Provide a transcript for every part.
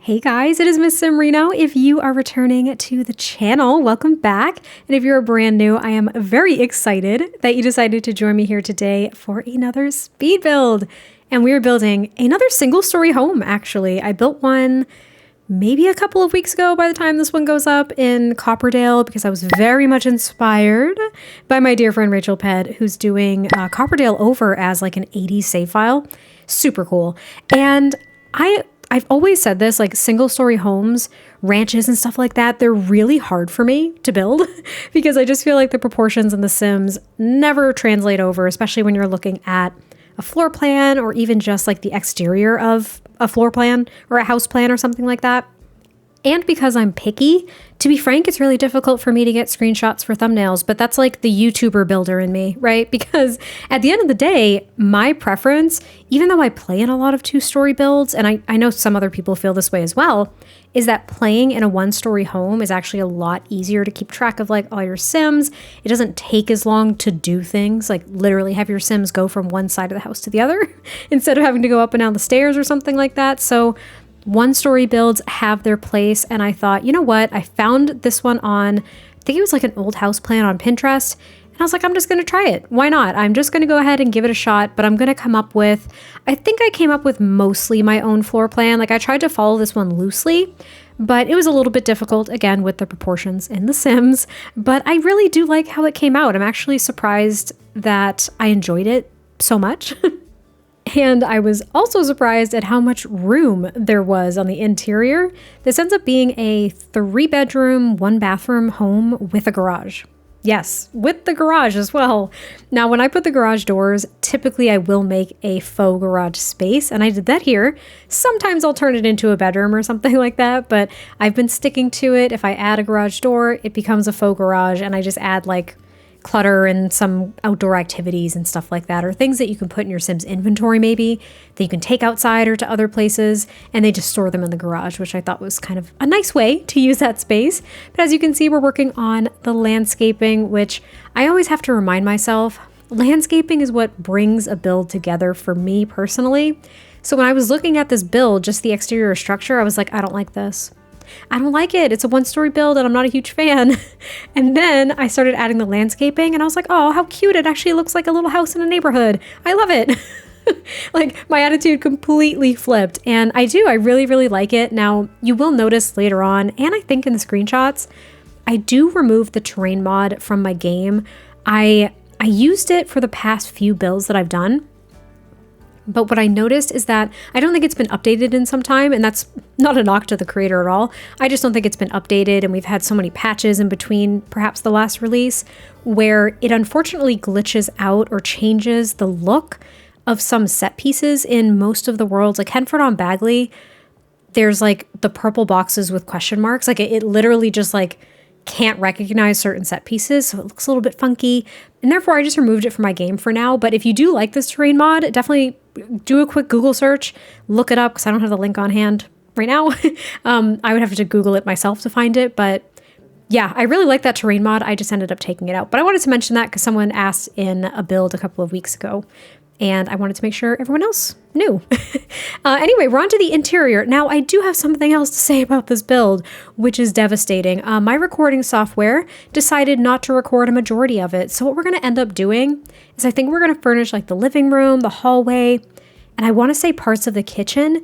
Hey guys, it is MissSimReno. If you are returning to the channel, welcome back. And if you're brand new, I am very excited that you decided to join me here today for another speed build. And we are building another single story home, actually. I built one maybe a couple of weeks ago by the time this one goes up in Copperdale because I was very much inspired by my dear friend Rachel Ped, who's doing Copperdale over as like an 80s save file. Super cool. And I've always said this, like single story homes, ranches and stuff like that, they're really hard for me to build because I just feel like the proportions in The Sims never translate over, especially when you're looking at a floor plan or even just like the exterior of a floor plan or a house plan or something like that. And because I'm picky, to be frank, it's really difficult for me to get screenshots for thumbnails, but that's like the YouTuber builder in me, right? Because at the end of the day, my preference, even though I play in a lot of two-story builds, and I know some other people feel this way as well, is that playing in a one-story home is actually a lot easier to keep track of like all your Sims. It doesn't take as long to do things, like literally have your Sims go from one side of the house to the other instead of having to go up and down the stairs or something like that. So one-story builds have their place, and I thought, you know what? I found this one on, I think it was like an old house plan on Pinterest, and I was like, I'm just going to try it. Why not? I'm just going to go ahead and give it a shot, but I'm going to come up with, I think I came up with mostly my own floor plan. Like I tried to follow this one loosely, but it was a little bit difficult, again, with the proportions in The Sims, but I really do like how it came out. I'm actually surprised that I enjoyed it so much. And I was also surprised at how much room there was on the interior. This ends up being a 3-bedroom, 1-bathroom home with a garage. Yes, with the garage as well. Now, when I put the garage doors, typically I will make a faux garage space, and I did that here. Sometimes I'll turn it into a bedroom or something like that, but I've been sticking to it. If I add a garage door, it becomes a faux garage, and I just add like clutter and some outdoor activities and stuff like that, or things that you can put in your Sims inventory maybe that you can take outside or to other places, and they just store them in the garage, which I thought was kind of a nice way to use that space. But as you can see, we're working on the landscaping, which I always have to remind myself, landscaping is what brings a build together for me personally. So when I was looking at this build, just the exterior structure, I was like, I don't like this. I don't like it. It's a one-story build and I'm not a huge fan. And then I started adding the landscaping and I was like, oh, how cute. It actually looks like a little house in a neighborhood. I love it. Like my attitude completely flipped. And I really, really like it. Now you will notice later on, and I think in the screenshots, I do remove the terrain mod from my game. I used it for the past few builds that I've done. But what I noticed is that I don't think it's been updated in some time, and that's not a knock to the creator at all. I just don't think it's been updated, and we've had so many patches in between perhaps the last release where it unfortunately glitches out or changes the look of some set pieces in most of the worlds. Like Henford on Bagley, there's like the purple boxes with question marks. Like it literally just like can't recognize certain set pieces, so it looks a little bit funky, and therefore I just removed it from my game for now. But if you do like this terrain mod, definitely do a quick Google search, look it up, because I don't have the link on hand right now. I would have to Google it myself to find it, but yeah, I really like that terrain mod. I just ended up taking it out, but I wanted to mention that because someone asked in a build a couple of weeks ago, and I wanted to make sure everyone else knew. Anyway, we're on to the interior. Now, I do have something else to say about this build, which is devastating. My recording software decided not to record a majority of it. So what we're going to end up doing is I think we're going to furnish like the living room, the hallway, and I want to say parts of the kitchen.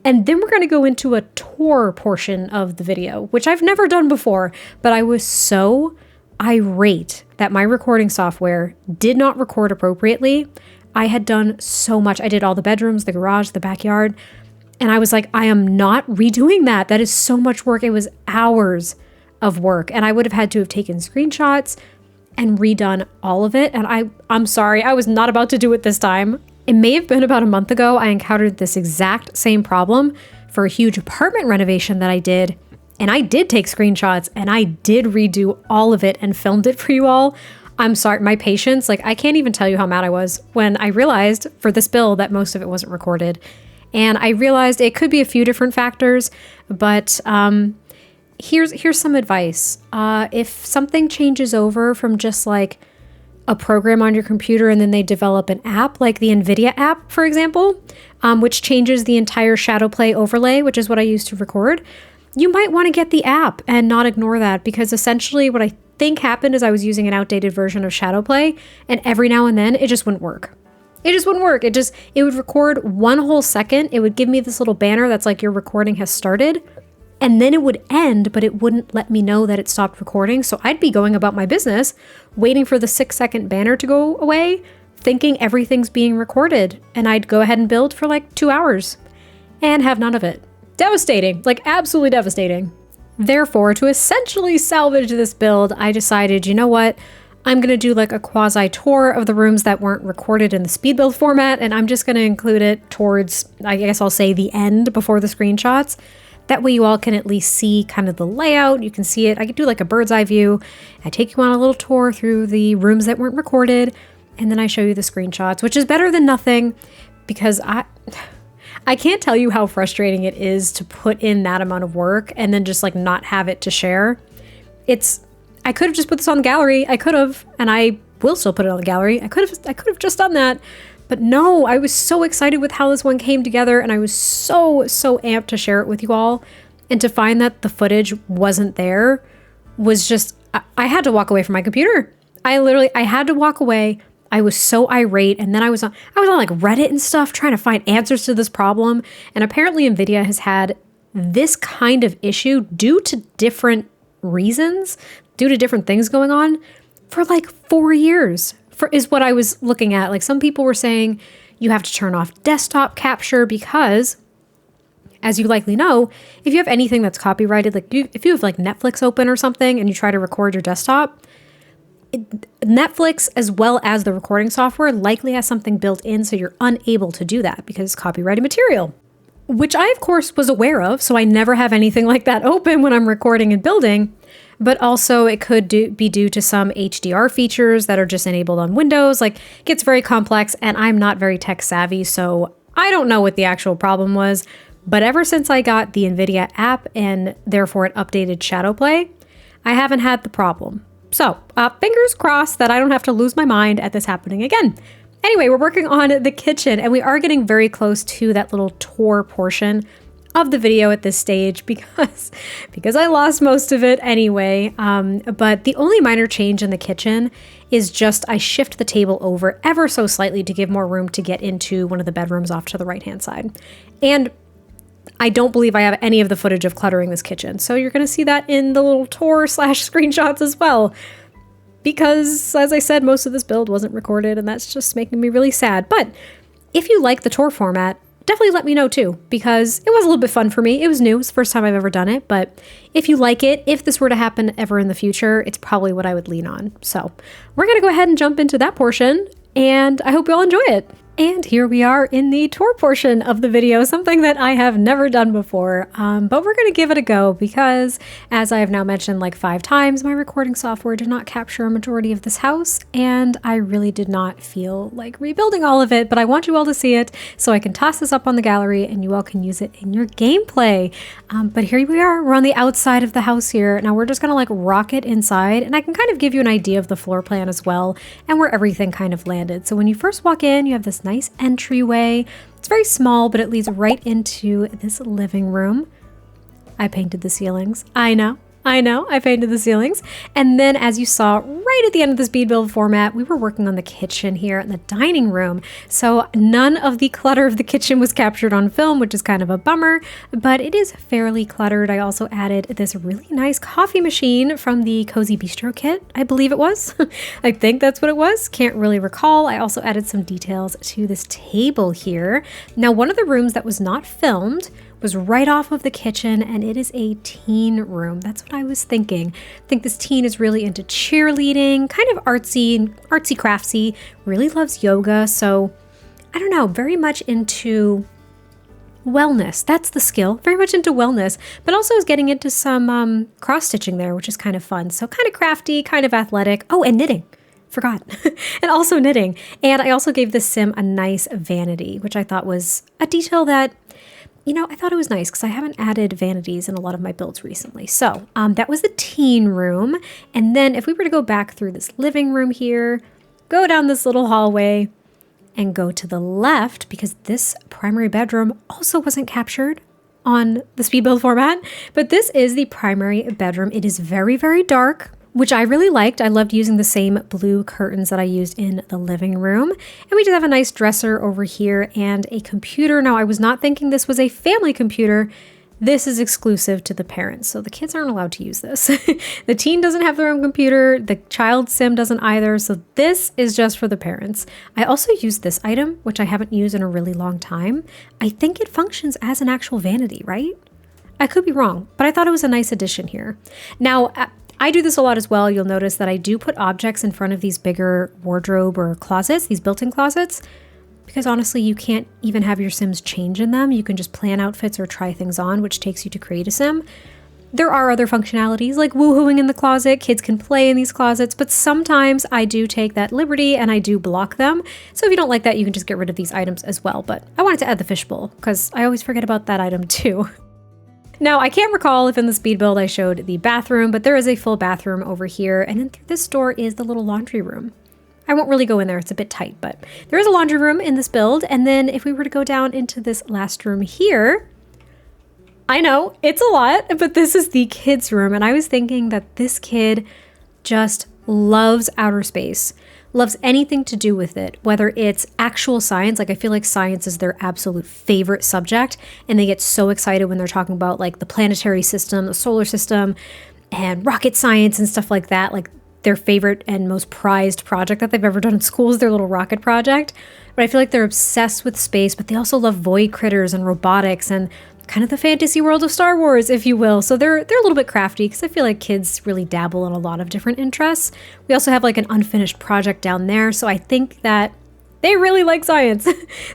And then we're going to go into a tour portion of the video, which I've never done before, but I was so irate that my recording software did not record appropriately. I had done so much. I did all the bedrooms, the garage, the backyard. And I was like, I am not redoing that. That is so much work. It was hours of work. And I would have had to have taken screenshots and redone all of it. And I'm sorry, I was not about to do it this time. It may have been about a month ago. I encountered this exact same problem for a huge apartment renovation that I did. And I did take screenshots and I did redo all of it and filmed it for you all. I'm sorry, my patience, like I can't even tell you how mad I was when I realized for this build that most of it wasn't recorded. And I realized it could be a few different factors, but here's some advice. If something changes over from just like a program on your computer and then they develop an app like the NVIDIA app, for example, which changes the entire shadow play overlay, which is what I use to record, you might want to get the app and not ignore that, because essentially what I think happened is I was using an outdated version of shadow play, and every now and then it just wouldn't work. It just wouldn't work. It would record one whole second. It would give me this little banner that's like your recording has started, and then it would end, but it wouldn't let me know that it stopped recording. So I'd be going about my business, waiting for the 6-second banner to go away, thinking everything's being recorded. And I'd go ahead and build for like 2 hours and have none of it. Devastating, like absolutely devastating. Therefore, to essentially salvage this build, I decided, you know what? I'm going to do like a quasi tour of the rooms that weren't recorded in the speed build format. And I'm just going to include it towards, I guess I'll say, the end before the screenshots. That way you all can at least see kind of the layout. You can see it. I could do like a bird's eye view. I take you on a little tour through the rooms that weren't recorded, and then I show you the screenshots, which is better than nothing, because I can't tell you how frustrating it is to put in that amount of work and then just like not have it to share. I could have just put this on the gallery. I could have, and I will still put it on the gallery. I could have just done that. But no, I was so excited with how this one came together, and I was so amped to share it with you all. And to find that the footage wasn't there was just, I had to walk away from my computer. I had to walk away. I was so irate. And then I was on like Reddit and stuff trying to find answers to this problem. And apparently NVIDIA has had this kind of issue due to different reasons, due to different things going on for like 4 years. Is what I was looking at. Like some people were saying you have to turn off desktop capture because, as you likely know, if you have anything that's copyrighted, like if you have like Netflix open or something and you try to record your desktop, Netflix, as well as the recording software, likely has something built in, so you're unable to do that because it's copyrighted material, which I, of course, was aware of. So I never have anything like that open when I'm recording and building. But also it could be due to some HDR features that are just enabled on Windows. Like it gets very complex, and I'm not very tech savvy, so I don't know what the actual problem was. But ever since I got the NVIDIA app and therefore it updated Shadowplay, I haven't had the problem. So fingers crossed that I don't have to lose my mind at this happening again. Anyway, we're working on the kitchen, and we are getting very close to that little tour portion of the video at this stage because I lost most of it anyway. But the only minor change in the kitchen is just I shift the table over ever so slightly to give more room to get into one of the bedrooms off to the right-hand side. And I don't believe I have any of the footage of cluttering this kitchen. So you're going to see that in the little tour / screenshots as well. Because, as I said, most of this build wasn't recorded, and that's just making me really sad. But if you like the tour format, definitely let me know too, because it was a little bit fun for me. It was new. It's the first time I've ever done it. But if you like it, if this were to happen ever in the future, it's probably what I would lean on. So we're going to go ahead and jump into that portion, and I hope you all enjoy it. And here we are in the tour portion of the video, something that I have never done before, but we're going to give it a go because, as I have now mentioned like 5 times, my recording software did not capture a majority of this house, and I really did not feel like rebuilding all of it, but I want you all to see it so I can toss this up on the gallery and you all can use it in your gameplay. But here we are, we're on the outside of the house here. Now we're just going to like rock it inside, and I can kind of give you an idea of the floor plan as well and where everything kind of landed. So when you first walk in, you have this nice entryway. It's very small, but it leads right into this living room. I painted the ceilings. I know, I painted the ceilings. And then, as you saw right at the end of the speed build format, we were working on the kitchen here in the dining room. So none of the clutter of the kitchen was captured on film, which is kind of a bummer, but it is fairly cluttered. I also added this really nice coffee machine from the Cozy Bistro kit, I believe it was. I think that's what it was. Can't really recall. I also added some details to this table here. Now, one of the rooms that was not filmed was right off of the kitchen, and it is a teen room. That's what I was thinking. I think this teen is really into cheerleading, kind of artsy craftsy, really loves yoga. So I don't know, very much into wellness. That's the skill, very much into wellness, but also is getting into some cross stitching there, which is kind of fun. So kind of crafty, kind of athletic. Oh, and knitting. Forgot. And also knitting. And I also gave this sim a nice vanity, which I thought was a detail that, you know, I thought it was nice because I haven't added vanities in a lot of my builds recently. So that was the teen room. And then if we were to go back through this living room here, go down this little hallway and go to the left because this primary bedroom also wasn't captured on the speed build format, but this is the primary bedroom. It is very, very dark, which I really liked. I loved using the same blue curtains that I used in the living room. And we just have a nice dresser over here and a computer. Now, I was not thinking this was a family computer. This is exclusive to the parents, so the kids aren't allowed to use this. The teen doesn't have their own computer, the child sim doesn't either, so this is just for the parents. I also use this item, which I haven't used in a really long time. I think it functions as an actual vanity, right? I could be wrong, but I thought it was a nice addition here. Now, I do this a lot as well. You'll notice that I do put objects in front of these bigger wardrobe or closets, these built-in closets, because honestly, you can't even have your Sims change in them. You can just plan outfits or try things on, which takes you to create a Sim. There are other functionalities like woohooing in the closet. Kids can play in these closets, but sometimes I do take that liberty and I do block them. So if you don't like that, you can just get rid of these items as well. But I wanted to add the fishbowl because I always forget about that item too. Now, I can't recall if in the speed build I showed the bathroom, but there is a full bathroom over here. And then through this door is the little laundry room. I won't really go in there, it's a bit tight, but there is a laundry room in this build. And then if we were to go down into this last room here, I know it's a lot, but this is the kids' room. And I was thinking that this kid just loves outer space, loves anything to do with it, whether it's actual science. Like I feel like science is their absolute favorite subject. And they get so excited when they're talking about like the planetary system, the solar system, and rocket science and stuff like that. Like their favorite and most prized project that they've ever done in school is their little rocket project. But I feel like they're obsessed with space, but they also love void critters and robotics and kind of the fantasy world of Star Wars, if you will. So they're a little bit crafty because I feel like kids really dabble in a lot of different interests. We also have like an unfinished project down there. So I think that they really like science.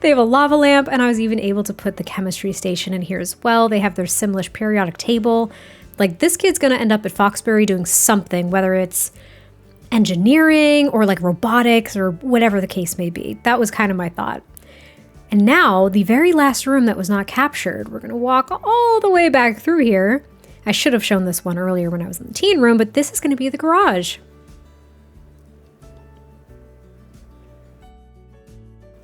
They have a lava lamp, and I was even able to put the chemistry station in here as well. They have their Simlish periodic table. Like this kid's gonna end up at Foxbury doing something, whether it's engineering or like robotics or whatever the case may be. That was kind of my thought. And now the very last room that was not captured, we're going to walk all the way back through here. I should have shown this one earlier when I was in the teen room, but this is going to be the garage.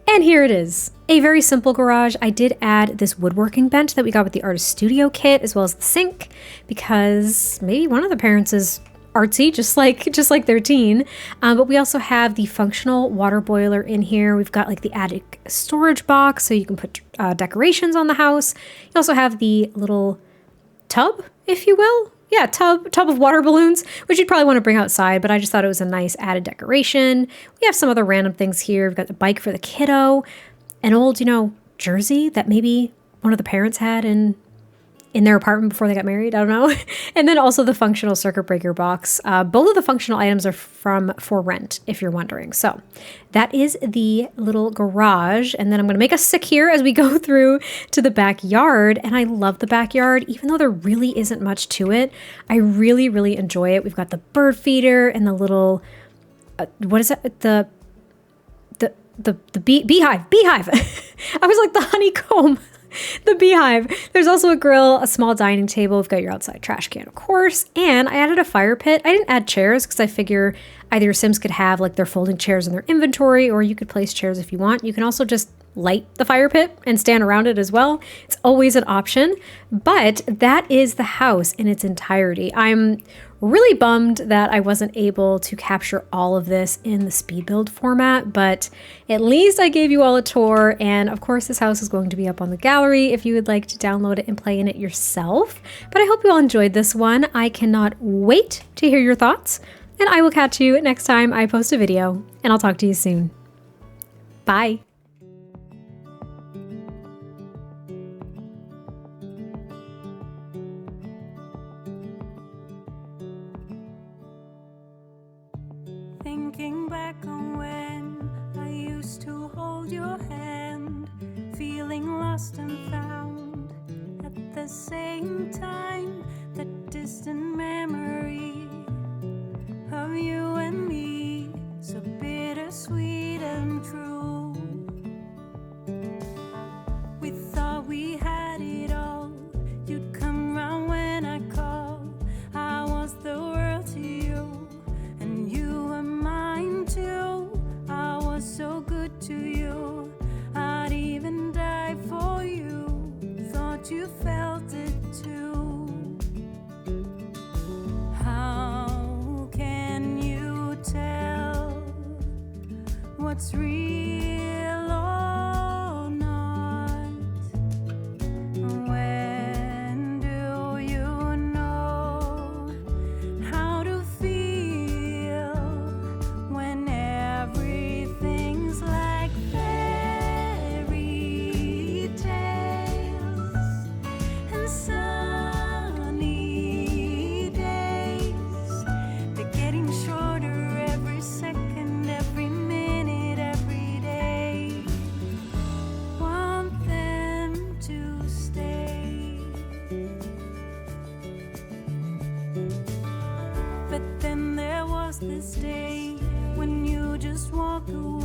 And here it is, a very simple garage. I did add this woodworking bench that we got with the Artist Studio kit, as well as the sink, because maybe one of the parents is artsy, just like their teen. But we also have the functional water boiler in here. We've got like the attic storage box, so you can put decorations on the house. You also have the little tub, if you will. Yeah, tub of water balloons, which you'd probably want to bring outside, but I just thought it was a nice added decoration. We have some other random things here. We've got the bike for the kiddo, an old, jersey that maybe one of the parents had in their apartment before they got married. I don't know. And then also the functional circuit breaker box. Both of the functional items are for rent, if you're wondering. So that is the little garage. And then I'm going to make us sick here as we go through to the backyard. And I love the backyard, even though there really isn't much to it. I really, really enjoy it. We've got the bird feeder and the little, what is it? The beehive. I was like the honeycomb. The beehive. There's also a grill, a small dining table. We've got your outside trash can, of course. And I added a fire pit. I didn't add chairs because I figure either your Sims could have like their folding chairs in their inventory, or you could place chairs if you want. You can also just light the fire pit and stand around it as well. It's always an option. But that is the house in its entirety. I'm really bummed that I wasn't able to capture all of this in the speed build format, but at least I gave you all a tour. And of course, this house is going to be up on the gallery if you would like to download it and play in it yourself. But I hope you all enjoyed this one. I cannot wait to hear your thoughts, and I will catch you next time I post a video, and I'll talk to you soon. Bye. Thinking back on when I used to hold your hand, feeling lost and found at the same time. That distant memory of you and me, so bittersweet and true. We thought we had it all. You'd come round when I called. I was the world to you, and you were mine too. what's real or not. When do you know how to feel when everything's like fairy tales and sunny days? They're getting shorter every second, every minute, every day. Want them to stay. But then there was this day when you just walked away.